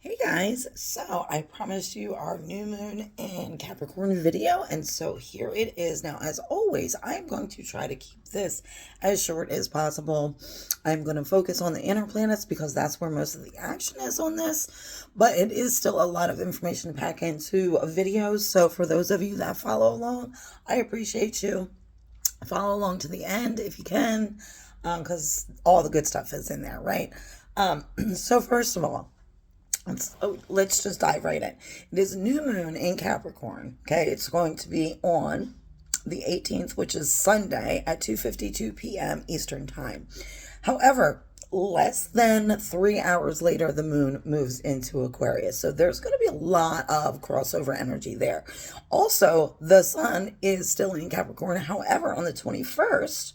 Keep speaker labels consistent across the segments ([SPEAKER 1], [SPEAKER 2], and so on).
[SPEAKER 1] Hey guys, so I promised you our new moon in Capricorn video, and so here it is. Now, as always, I'm going to try to keep this as short as possible. I'm going to focus on the inner planets because that's where most of the action is on this, but it is still a lot of information to pack into videos. So, for those of you that follow along, I appreciate you. Follow along to the end if you can, because all the good stuff is in there, right? So, first of all, let's just dive right in. It is new moon in Capricorn. Okay, it's going to be on the 18th, which is Sunday at 2:52 p.m. Eastern Time. However, less than 3 hours later, the moon moves into Aquarius. So there's going to be a lot of crossover energy there. Also, the sun is still in Capricorn. However, on the 21st,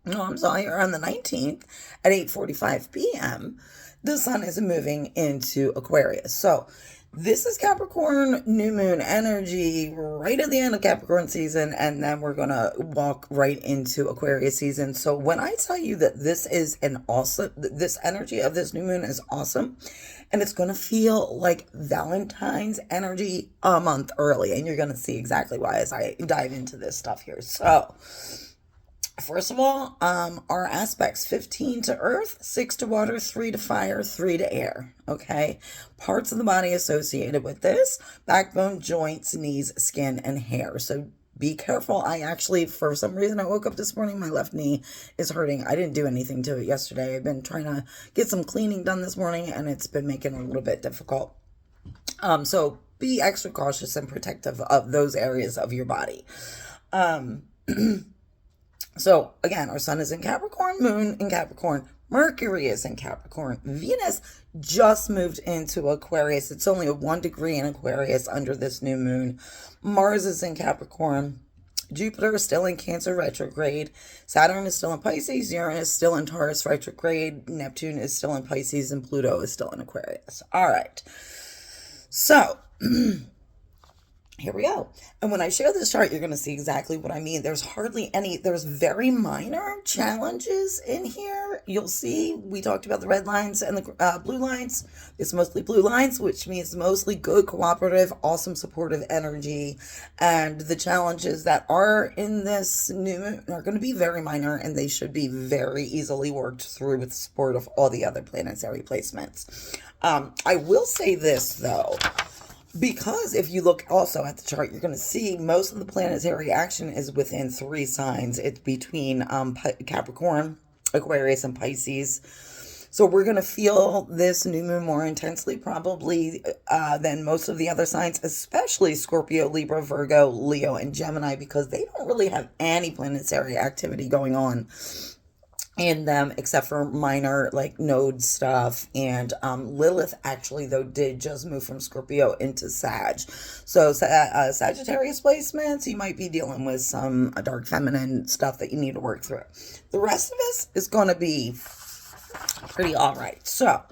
[SPEAKER 1] no, I'm sorry, or on the 19th at 8:45 p.m., the sun is moving into Aquarius. So this is Capricorn new moon energy right at the end of Capricorn season, and then we're going to walk right into Aquarius season. So when I tell you that this is an awesome, this energy of this new moon is awesome, and it's going to feel like Valentine's energy a month early, and you're going to see exactly why as I dive into this stuff here. So first of all, our aspects 15 to earth, 6 to water, 3 to fire, 3 to air. Okay. Parts of the body associated with this: backbone, joints, knees, skin, and hair. So be careful. I actually, for some reason, I woke up this morning, my left knee is hurting. I didn't do anything to it yesterday. I've been trying to get some cleaning done this morning, and it's been making it a little bit difficult. So be extra cautious and protective of those areas of your body. So again, our sun is in Capricorn, moon in Capricorn, Mercury is in Capricorn, Venus just moved into Aquarius. It's only a 1 degree in Aquarius under this new moon. Mars is in Capricorn. Jupiter is still in Cancer retrograde. Saturn is still in Pisces. Uranus is still in Taurus retrograde. Neptune is still in Pisces, and Pluto is still in Aquarius. All right. So here we go. And when I share this chart, you're going to see exactly what I mean. There's very minor challenges in here. You'll see, we talked about the red lines and the blue lines. It's mostly blue lines, which means mostly good, cooperative, awesome, supportive energy. And the challenges that are in this new moon are going to be very minor, and they should be very easily worked through with the support of all the other planetary placements. I will say this, though. Because if you look also at the chart, you're going to see most of the planetary action is within 3 signs. It's between Capricorn, Aquarius, and Pisces. So we're going to feel this new moon more intensely probably than most of the other signs, especially Scorpio, Libra, Virgo, Leo, and Gemini, because they don't really have any planetary activity going on in them except for minor like node stuff. And Lilith actually though did just move from Scorpio into Sag. So Sagittarius placements, you might be dealing with some dark feminine stuff that you need to work through. The rest of us is going to be pretty all right. So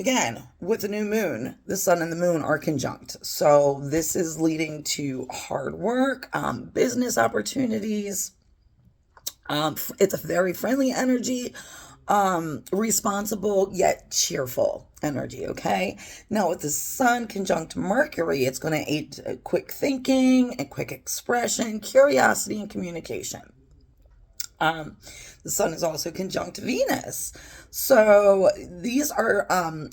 [SPEAKER 1] again, with the new moon, the sun and the moon are conjunct. So this is leading to hard work, business opportunities. It's a very friendly energy, responsible yet cheerful energy. Okay. Now with the sun conjunct Mercury, it's going to aid quick thinking and quick expression, curiosity, and communication. The sun is also conjunct Venus. So these are,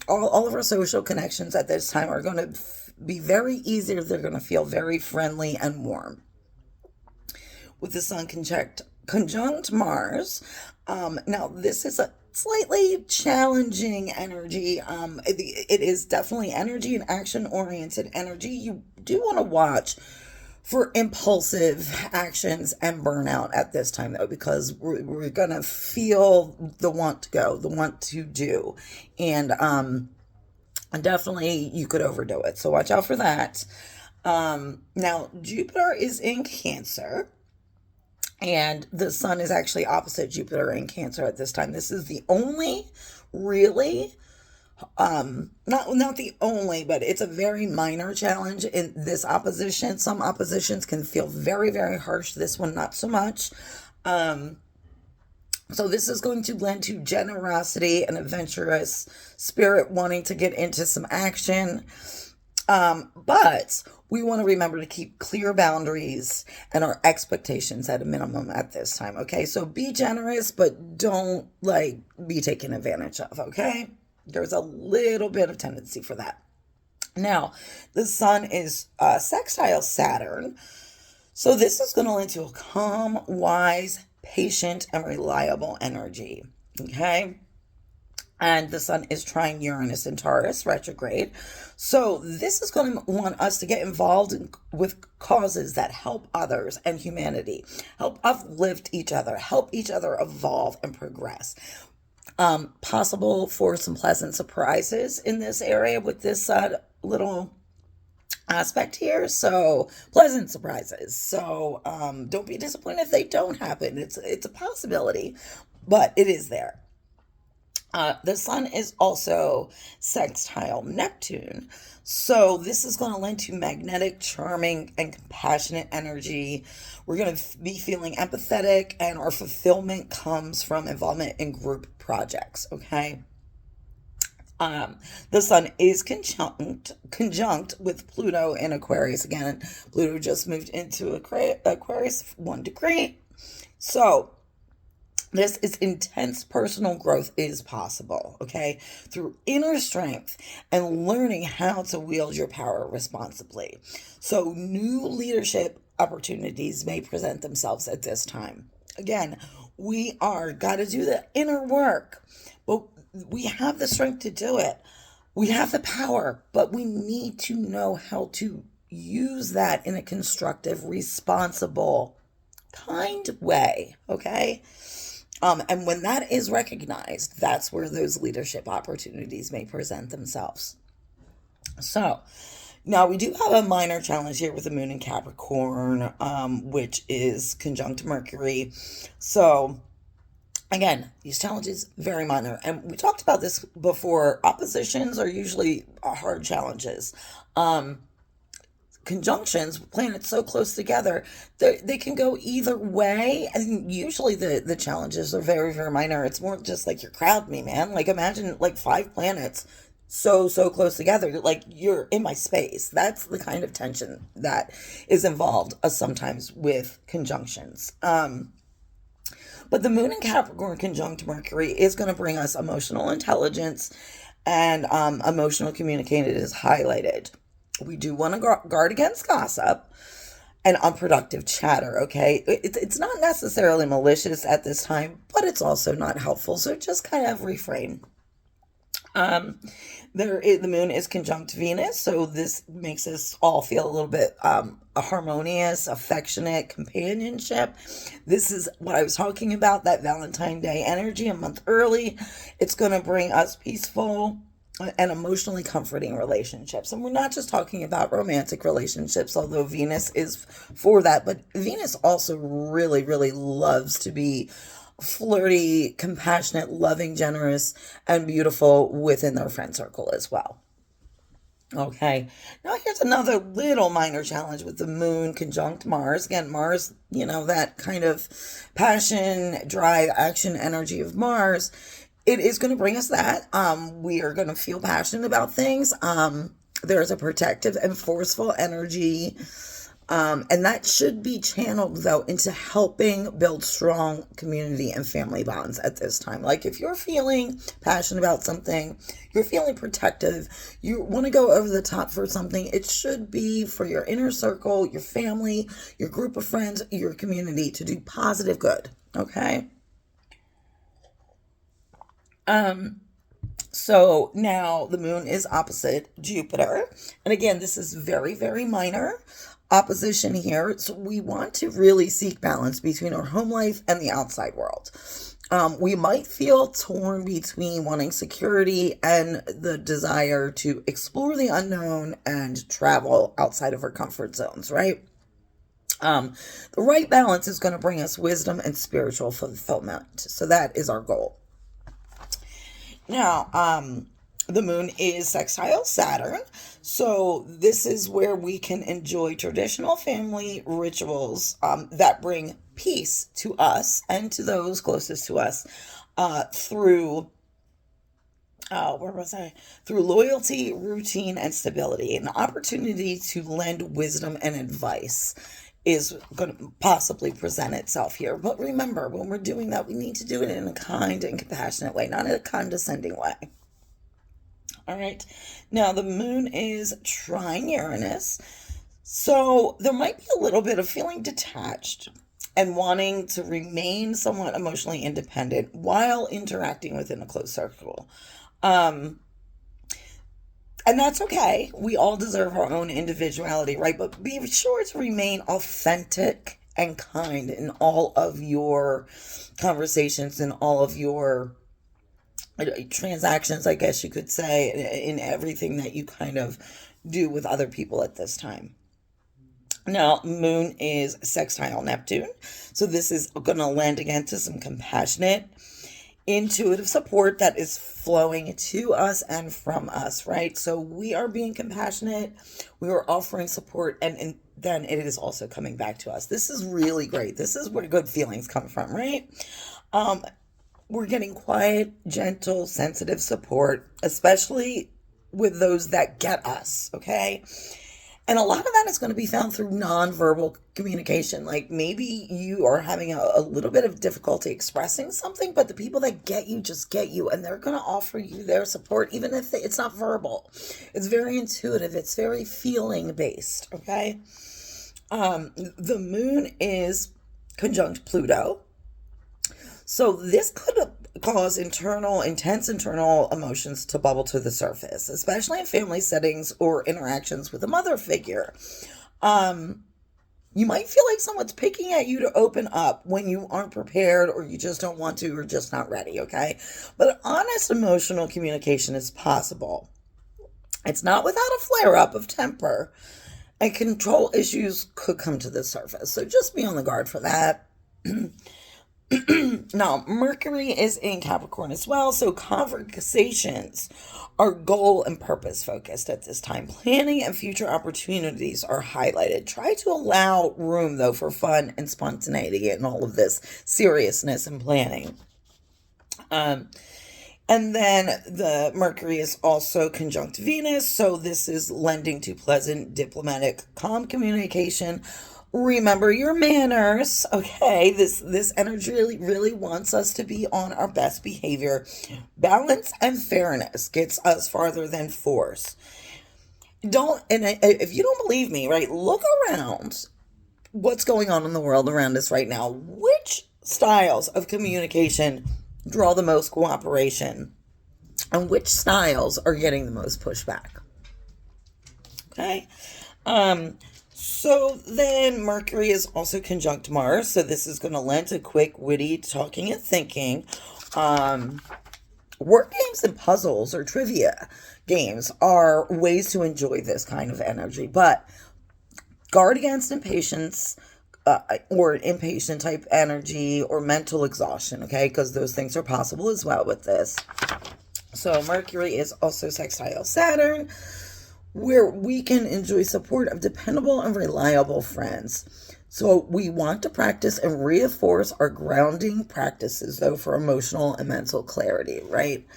[SPEAKER 1] all of our social connections at this time are going to be very easy. They're going to feel very friendly and warm. With the sun conjunct Mars. Now this is a slightly challenging energy. It is definitely energy and action oriented energy. You do want to watch for impulsive actions and burnout at this time though, because we're going to feel the want to go, the want to do. And definitely you could overdo it. So watch out for that. Now Jupiter is in Cancer. And the sun is actually opposite Jupiter in Cancer at this time. This is the only really, not the only, but it's a very minor challenge in this opposition. Some oppositions can feel very, very harsh. This one, not so much. So this is going to lend to generosity and adventurous spirit, wanting to get into some action. But we want to remember to keep clear boundaries and our expectations at a minimum at this time. Okay. So be generous, but don't like be taken advantage of. Okay. There's a little bit of tendency for that. Now, the sun is sextile Saturn. So this is going to lead to a calm, wise, patient, and reliable energy. Okay. And the sun is trine Uranus in Taurus retrograde. So this is going to want us to get involved with causes that help others and humanity, help uplift each other, help each other evolve and progress. Possible for some pleasant surprises in this area with this little aspect here. So pleasant surprises. So don't be disappointed if they don't happen. It's a possibility, but it is there. The sun is also sextile Neptune. So this is going to lend to magnetic, charming, and compassionate energy. We're going to be feeling empathetic, and our fulfillment comes from involvement in group projects. Okay. The sun is conjunct with Pluto in Aquarius. Again, Pluto just moved into Aquarius 1 degree. So this is intense personal growth is possible, okay? Through inner strength and learning how to wield your power responsibly. So new leadership opportunities may present themselves at this time. Again, we are got to do the inner work, but we have the strength to do it. We have the power, but we need to know how to use that in a constructive, responsible, kind way, okay? And when that is recognized, that's where those leadership opportunities may present themselves. So, now we do have a minor challenge here with the moon in Capricorn, which is conjunct Mercury. So, again, these challenges very minor, and we talked about this before. Oppositions are usually hard challenges. Conjunctions, planets so close together, they can go either way, and usually the challenges are very, very minor. It's more just like you're crowding me, man. Like imagine like 5 planets so close together, like you're in my space. That's the kind of tension that is involved sometimes with conjunctions. But the moon in Capricorn conjunct Mercury is going to bring us emotional intelligence, and emotional communication is highlighted. We do want to guard against gossip and unproductive chatter, okay? It's not necessarily malicious at this time, but it's also not helpful, so just kind of refrain. The moon is conjunct Venus, so this makes us all feel a little bit harmonious, affectionate, companionship. This is what I was talking about, that Valentine's Day energy a month early. It's going to bring us peaceful and emotionally comforting relationships. And we're not just talking about romantic relationships, although Venus is for that, but Venus also really, really loves to be flirty, compassionate, loving, generous, and beautiful within their friend circle as well. Okay, now here's another little minor challenge with the moon conjunct Mars. Again, Mars, that kind of passion, drive, action, energy of Mars. It is going to bring us that. We are going to feel passionate about things. There's a protective and forceful energy. And that should be channeled, though, into helping build strong community and family bonds at this time. Like if you're feeling passionate about something, you're feeling protective, you want to go over the top for something, it should be for your inner circle, your family, your group of friends, your community to do positive good. Okay? So now the moon is opposite Jupiter. And again, this is very, very minor opposition here. So we want to really seek balance between our home life and the outside world. We might feel torn between wanting security and the desire to explore the unknown and travel outside of our comfort zones, right? The right balance is going to bring us wisdom and spiritual fulfillment. So that is our goal. Now, The moon is sextile Saturn. So this is where we can enjoy traditional family rituals that bring peace to us and to those closest to us through where was I? Through loyalty, routine, and stability. An opportunity to lend wisdom and advice is going to possibly present itself here. But remember, when we're doing that, we need to do it in a kind and compassionate way, not in a condescending way. All right. Now, the moon is trine Uranus. So there might be a little bit of feeling detached and wanting to remain somewhat emotionally independent while interacting within a close circle. And that's okay. We all deserve our own individuality, right? But be sure to remain authentic and kind in all of your conversations and all of your transactions, I guess you could say, in everything that you kind of do with other people at this time. Now, moon is sextile Neptune. So this is going to lend again to some compassionate, intuitive support that is flowing to us and from us, right? So we are being compassionate, we are offering support, and then it is also coming back to us. This is really great. This is where good feelings come from, right? We're getting quiet, gentle, sensitive support, especially with those that get us, okay? And a lot of that is going to be found through nonverbal communication. Like maybe you are having a little bit of difficulty expressing something, but the people that get you just get you, and they're going to offer you their support, even if it's not verbal. It's very intuitive. It's very feeling based, okay? The moon is conjunct Pluto. So this could cause intense internal emotions to bubble to the surface, especially in family settings or interactions with a mother figure. You might feel like someone's picking at you to open up when you aren't prepared or you just don't want to or just not ready, okay? But honest emotional communication is possible. It's not without a flare-up of temper, and control issues could come to the surface. So just be on the guard for that. Now, Mercury is in Capricorn as well, so conversations are goal and purpose focused at this time. Planning and future opportunities are highlighted. Try to allow room, though, for fun and spontaneity and all of this seriousness and planning. And then the Mercury is also conjunct Venus, so this is lending to pleasant, diplomatic, calm communication. Remember your manners, okay? This energy really wants us to be on our best behavior. Balance and fairness gets us farther than force. If you don't believe me, right, look around what's going on in the world around us right now. Which styles of communication draw the most cooperation? And which styles are getting the most pushback? Okay? So then Mercury is also conjunct Mars. So this is going to lend to quick, witty talking and thinking. Word games and puzzles or trivia games are ways to enjoy this kind of energy. But guard against impatience or impatient type energy or mental exhaustion, okay? Because those things are possible as well with this. So Mercury is also sextile Saturn, where we can enjoy support of dependable and reliable friends. So we want to practice and reinforce our grounding practices, though, for emotional and mental clarity, right?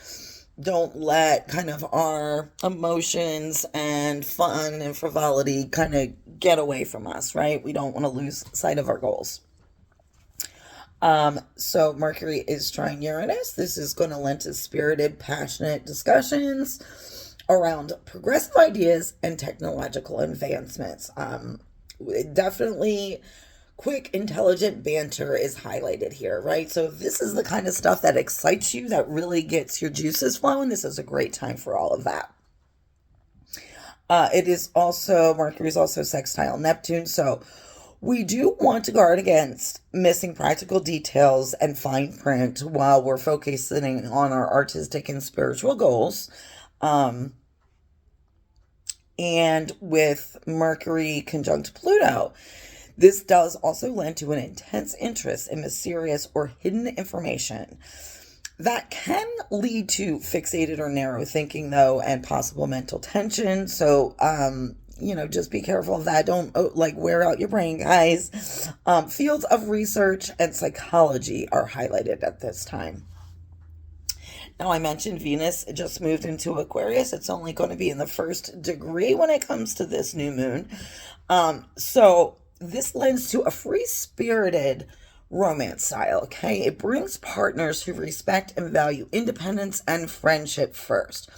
[SPEAKER 1] Don't let kind of our emotions and fun and frivolity kind of get away from us, right? We don't want to lose sight of our goals. So Mercury is trine Uranus. This is going to lend to spirited, passionate discussions around progressive ideas and technological advancements. Definitely quick, intelligent banter is highlighted here, right? So if this is the kind of stuff that excites you, that really gets your juices flowing, this is a great time for all of that. Mercury is also sextile Neptune, so we do want to guard against missing practical details and fine print while we're focusing on our artistic and spiritual goals. And with Mercury conjunct Pluto, this does also lend to an intense interest in mysterious or hidden information. That can lead to fixated or narrow thinking, though, and possible mental tension. So, just be careful of that. Don't like wear out your brain, guys. Fields of research and psychology are highlighted at this time. Now, I mentioned Venus just moved into Aquarius. It's only going to be in the first degree when it comes to this new moon. So, this lends to a free spirited romance style, okay? It brings partners who respect and value independence and friendship first.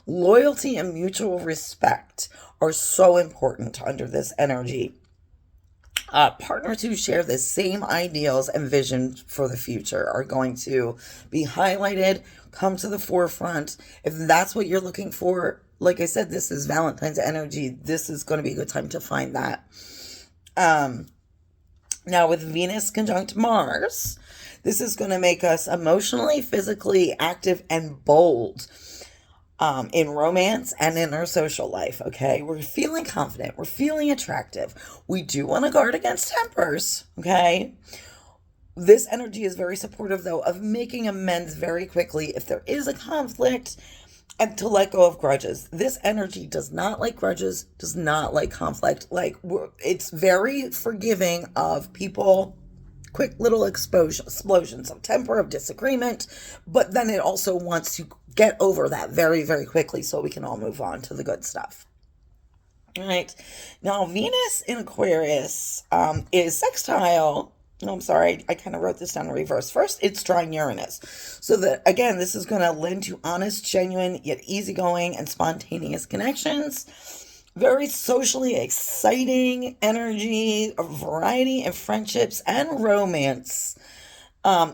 [SPEAKER 1] Loyalty and mutual respect are so important under this energy. Partners who share the same ideals and vision for the future are going to be highlighted, come to the forefront. If that's what you're looking for, like I said, this is Valentine's energy. This is going to be a good time to find that. Now, with Venus conjunct Mars, this is going to make us emotionally, physically active, and bold in romance and in our social life, okay? We're feeling confident. We're feeling attractive. We do want to guard against tempers, okay? This energy is very supportive, though, of making amends very quickly if there is a conflict and to let go of grudges. This energy does not like grudges, does not like conflict. It's very forgiving of people, quick little explosions of temper, of disagreement, but then it also wants to get over that very, very quickly so we can all move on to the good stuff. All right. Now, Venus in Aquarius is sextile. No, I'm sorry. I kind of wrote this down in reverse. First, it's trine Uranus. So that, again, this is going to lend to honest, genuine, yet easygoing and spontaneous connections. Very socially exciting energy, a variety of friendships and romance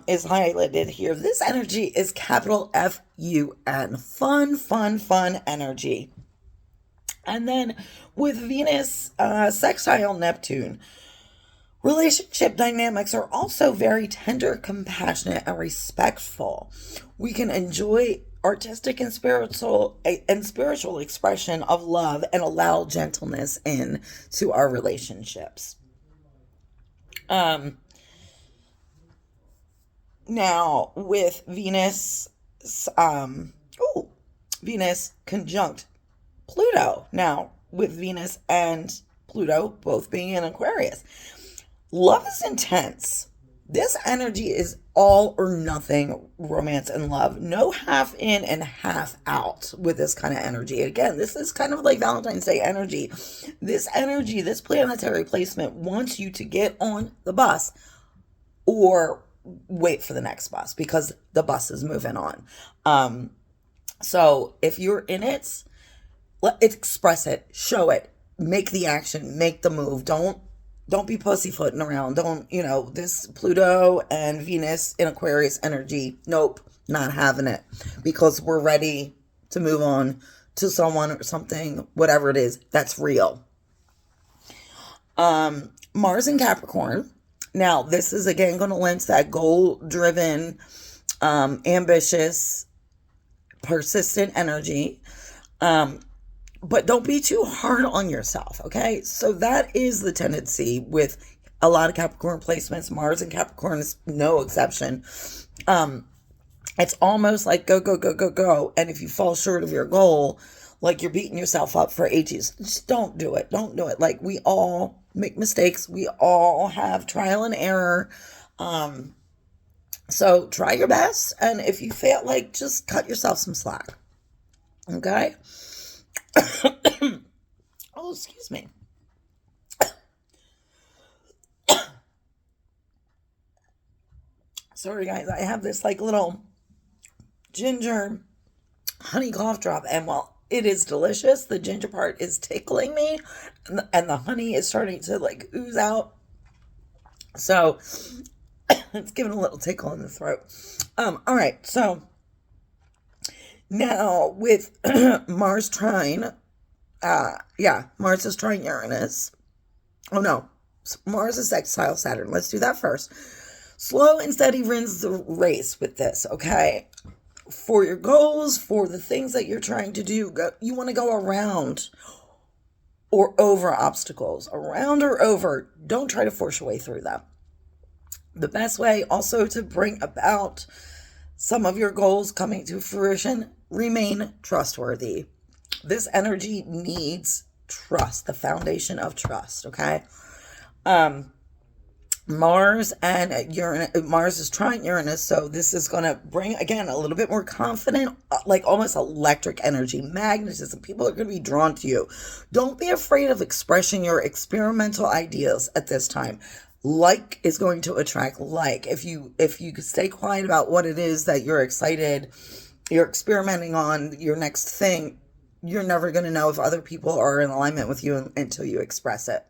[SPEAKER 1] is highlighted here. This energy is capital F-U-N. Fun, fun, fun energy. And then with Venus sextile Neptune, relationship dynamics are also very tender, compassionate, and respectful. We can enjoy artistic and spiritual expression of love and allow gentleness in to our relationships. Now with Venus, Venus conjunct Pluto. Now with Venus and Pluto both being in Aquarius, love is intense. This energy is all or nothing romance and love. No half in and half out with this kind of energy. Again, this is kind of like Valentine's Day energy. This energy, this planetary placement wants you to get on the bus or wait for the next bus because the bus is moving on. So if you're in it, express it, show it, make the action, make the move. Don't be pussyfooting around. This Pluto and Venus in Aquarius energy, nope, not having it, because we're ready to move on to someone or something, whatever it is, that's real. Mars in Capricorn. Now, this is again going to lend to that goal-driven, ambitious, persistent energy. But don't be too hard on yourself, okay? So that is the tendency with a lot of Capricorn placements. Mars and Capricorn is no exception. It's almost like go, go, go, go, go. And if you fall short of your goal, like you're beating yourself up for ages, just don't do it. Don't do it. Like, we all make mistakes. We all have trial and error. So try your best. And if you fail, just cut yourself some slack. Okay? Oh, excuse me. Sorry, guys. I have this little ginger honey cough drop, and while it is delicious, the ginger part is tickling me, and the honey is starting to ooze out. So it's giving a little tickle in the throat. All right. So now with Mars trine, Mars is trine Uranus. Oh no, Mars is sextile Saturn. Let's do that first. Slow and steady wins the race with this, okay? For your goals, for the things that you're trying to do, you want to go around or over obstacles. Around or over. Don't try to force your way through them. The best way also to bring about some of your goals coming to fruition. Remain trustworthy. This energy needs trust, the foundation of trust, okay? Mars and Uranus, Mars is trine Uranus, so this is going to bring, again, a little bit more confident, like almost electric energy, magnetism. People are going to be drawn to you. Don't be afraid of expressing your experimental ideas at this time. Like is going to attract like. If you stay quiet about what it is that you're experimenting on, your next thing, you're never going to know if other people are in alignment with you until you express it.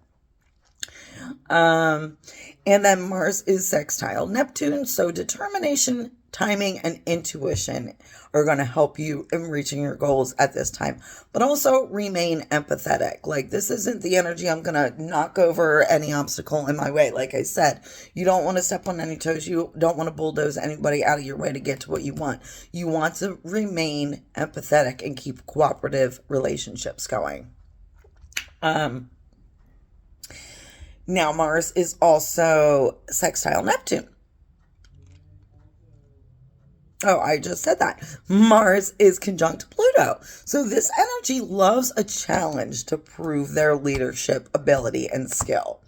[SPEAKER 1] And then Mars is sextile Neptune, so determination, timing, and intuition are going to help you in reaching your goals at this time. But also remain empathetic. Like, this isn't the energy I'm going to knock over any obstacle in my way. Like I said, you don't want to step on any toes. You don't want to bulldoze anybody out of your way to get to what you want. You want to remain empathetic and keep cooperative relationships going. Now, Mars is also sextile Neptune. Oh, I just said that. Mars is conjunct Pluto. So this energy loves a challenge to prove their leadership ability and skill.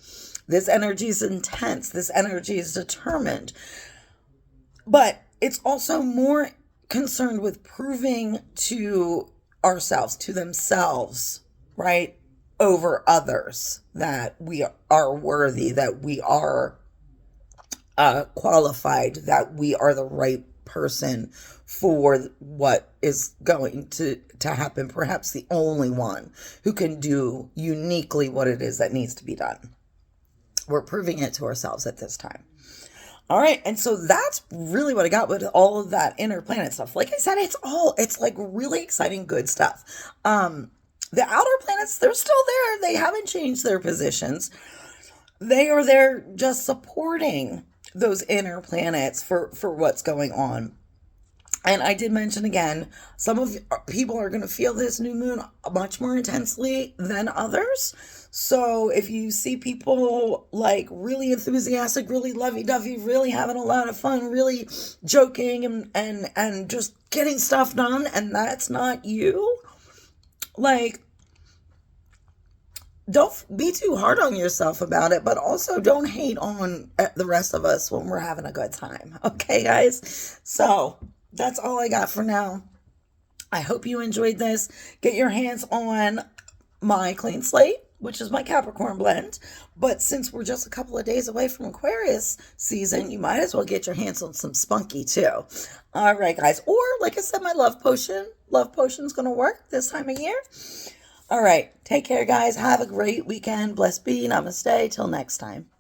[SPEAKER 1] This energy is intense. This energy is determined. But it's also more concerned with proving to ourselves, to themselves, right, over others, that we are worthy, that we are qualified, that we are the right person for what is going to happen. Perhaps the only one who can do uniquely what it is that needs to be done. We're proving it to ourselves at this time. All right, and so that's really what I got with all of that inner planet stuff. Like I said, it's like really exciting, good stuff. The outer planets, they're still there. They haven't changed their positions. They are there just supporting those inner planets for what's going on. And I did mention again, some of people are going to feel this new moon much more intensely than others. So if you see people like really enthusiastic, really lovey-dovey, really having a lot of fun, really joking and just getting stuff done, and that's not you, like, don't be too hard on yourself about it, but also don't hate on the rest of us when we're having a good time. Okay, guys? So that's all I got for now. I hope you enjoyed this. Get your hands on my Clean Slate, which is my Capricorn blend. But since we're just a couple of days away from Aquarius season, you might as well get your hands on some Spunky too. All right, guys. Or, like I said, my love potion. Love potion's going to work this time of year. All right. Take care, guys. Have a great weekend. Bless be. Namaste. Till next time.